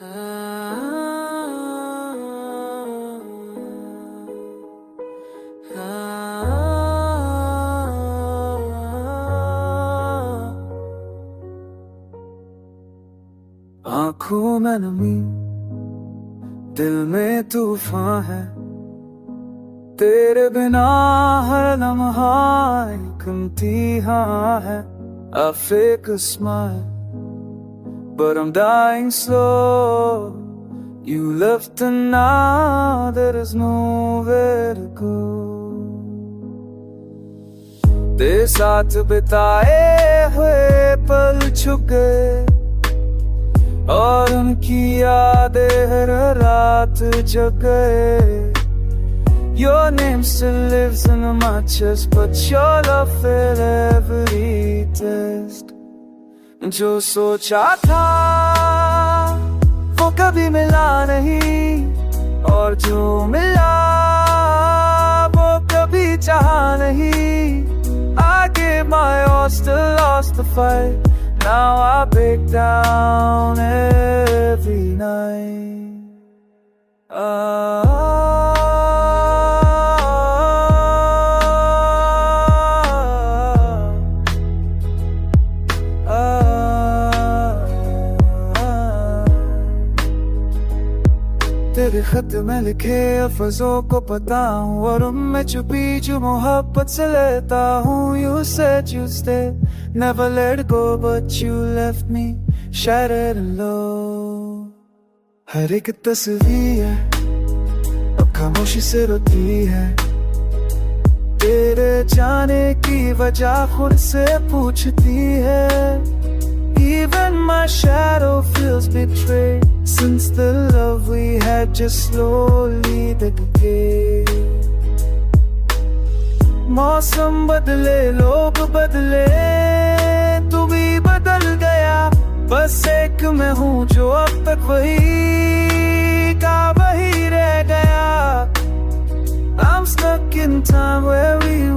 आँखों में नमी, दिल में तूफान है, तेरे बिना हर लम्हा एक इम्तिहान है। I fake a smile, but I'm dying slow. You left and now there is nowhere to go. तेरे साथ बिताए हुए पल छुप गए और उनकी यादें हर रात जग गए। Your name still lives in my chest, but your love failed every test. जो सोचा था वो कभी मिला नहीं, और जो मिला वो कभी चाहा नहीं। I gave my all, still lost the fight. Now I break down every night. तेरे खत में लिखे अफ़ज़ों को पता हूँ, और उनमें छुपी जो मोहब्बत से लेता हूँ। You said you'd stay, never let go, but you left me shattered and low. हर एक तस्वीर अब खामोशी से रोती है, तेरे जाने की वजह खुद से पूछती है। Even my shadow feels betrayed, since the love we had just slowly decayed. मौसम बदले, लोग बदले, तू भी बदल गया, बस एक मैं हूँ जो अब तक वही का वही रह गया। I'm stuck in time where we